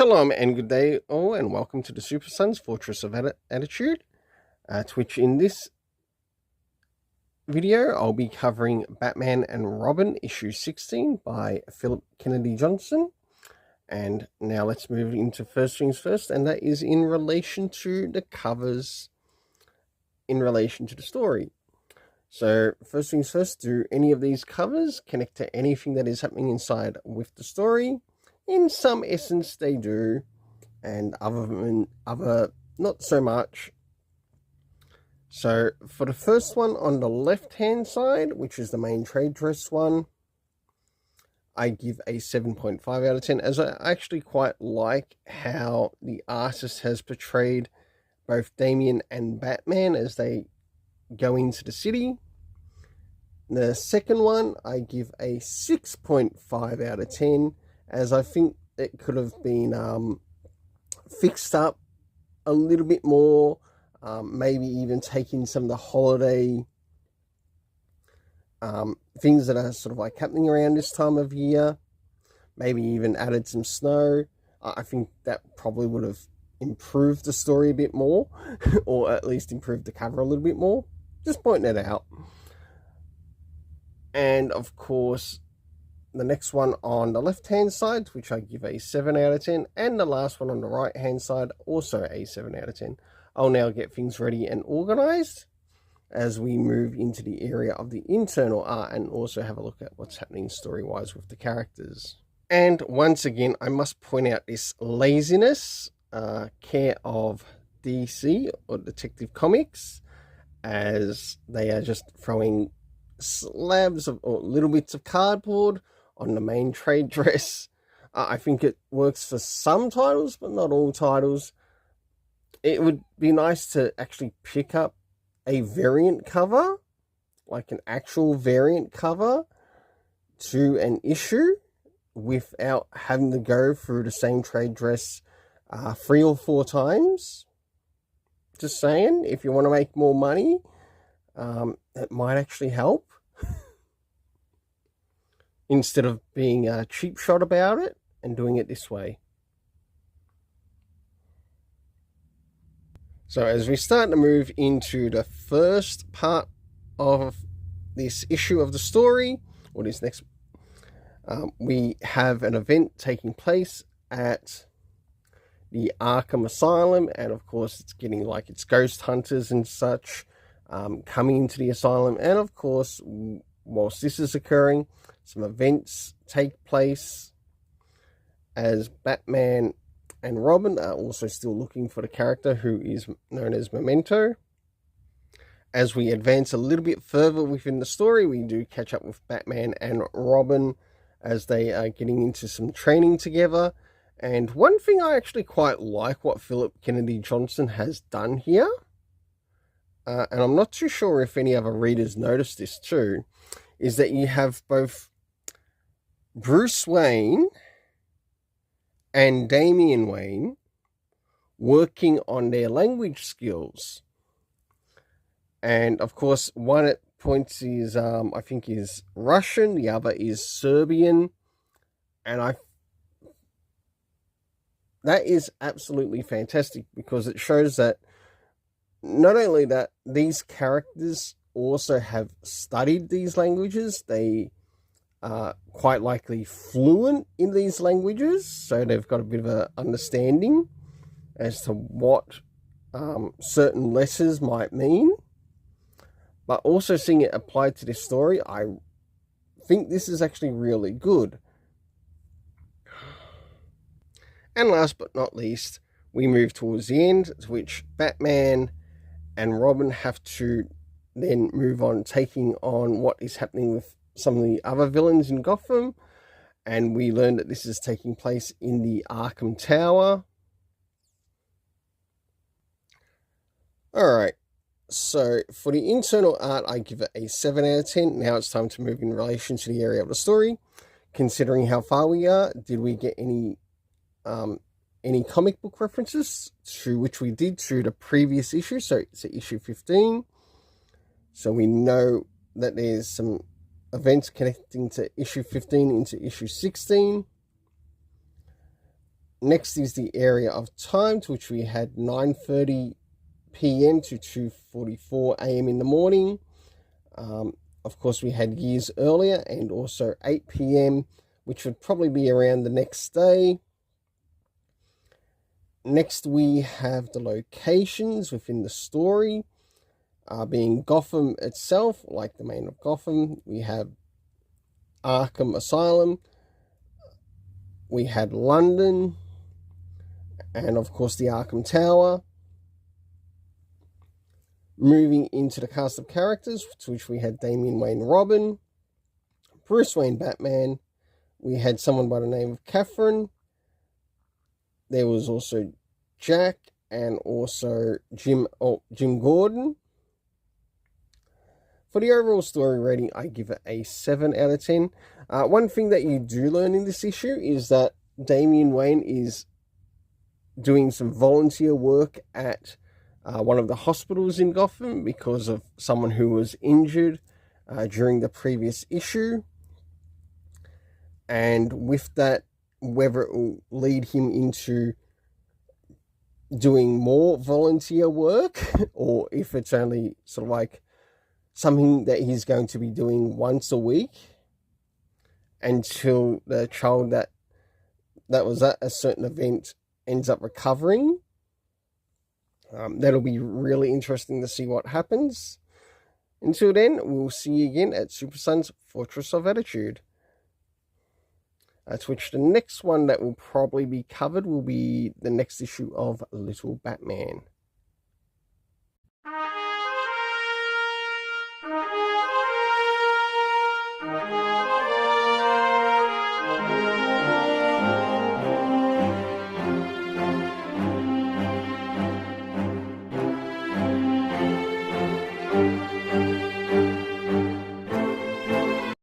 Shalom and good day all, and welcome to the Super Sons Fortress of Attitude, which in this video I'll be covering Batman and Robin issue 16 by Philip Kennedy Johnson. And now let's move into first things first, and that is in relation to the covers in relation to the story. So first things first, do any of these covers connect to anything that is happening inside with the story? In some essence they do, and other not so much. So for the first one on the left hand side, which is the main trade dress one, I give a 7.5 out of 10, as I actually quite like how the artist has portrayed both Damian and Batman as they go into the city. The second one I give a 6.5 out of 10, as I think it could have been fixed up a little bit more, maybe even taking some of the holiday things that are sort of like happening around this time of year, maybe even added some snow. I think that probably would have improved the story a bit more, or at least improved the cover a little bit more. Just pointing it out. And of course, the next one on the left hand side, which I give a 7 out of 10, and the last one on the right hand side, also a 7 out of 10. I'll now get things ready and organized as we move into the area of the internal art and also have a look at what's happening story-wise with the characters. And once again, I must point out this laziness, care of DC or Detective Comics, as they are just throwing slabs of or little bits of cardboard on the main trade dress. I think it works for some titles, but not all titles. It would be nice to actually pick up a variant cover, like an actual variant cover to an issue, without having to go through the same trade dress 3 or 4 times. Just saying, if you want to make more money, it might actually help. Instead of being a cheap shot about it and doing it this way. So as we start to move into the first part of this issue of the story, or this next, we have an event taking place at the Arkham Asylum, and of course it's getting like it's ghost hunters and such coming into the asylum, and of course whilst this is occurring, some events take place as Batman and Robin are also still looking for the character who is known as Memento. As we advance a little bit further within the story, we do catch up with Batman and Robin as they are getting into some training together. And one thing I actually quite like what Philip Kennedy Johnson has done here, and I'm not too sure if any other readers noticed this too, is that you have both Bruce Wayne and Damian Wayne working on their language skills. And of course, one at points is, I think is Russian, the other is Serbian. And that is absolutely fantastic, because it shows that not only that these characters also have studied these languages, they are quite likely fluent in these languages, so they've got a bit of an understanding as to what certain letters might mean. But also seeing it applied to this story, I think this is actually really good. And last but not least, we move towards the end, to which Batman and Robin have to then move on, taking on what is happening with some of the other villains in Gotham. And we learn that this is taking place in the Arkham Tower. Alright, so for the internal art, I give it a 7 out of 10. Now it's time to move in relation to the area of the story. Considering how far we are, did we get any comic book references, to which we did through the previous issue? So it's issue 15. So we know that there's some events connecting to issue 15 into issue 16. Next is the area of time, to which we had 9:30 p.m. to 2:44 a.m. in the morning. Of course, we had years earlier, and also 8 p.m., which would probably be around the next day. Next, we have the locations within the story, being Gotham itself, like the main of Gotham. We have Arkham Asylum. We had London, and of course the Arkham Tower. Moving into the cast of characters, to which we had Damian Wayne Robin, Bruce Wayne Batman. We had someone by the name of Catherine. There was also Jack, and also Jim Gordon. For the overall story rating, I give it a 7 out of 10. One thing that you do learn in this issue is that Damian Wayne is doing some volunteer work at one of the hospitals in Gotham because of someone who was injured during the previous issue. And with that, whether it will lead him into doing more volunteer work, or if it's only sort of like something that he's going to be doing once a week until the child that was at a certain event ends up recovering. That'll be really interesting to see what happens. Until then, we'll see you again at Super Sun's Fortress of Attitude. To which the next one that will probably be covered will be the next issue of Little Batman.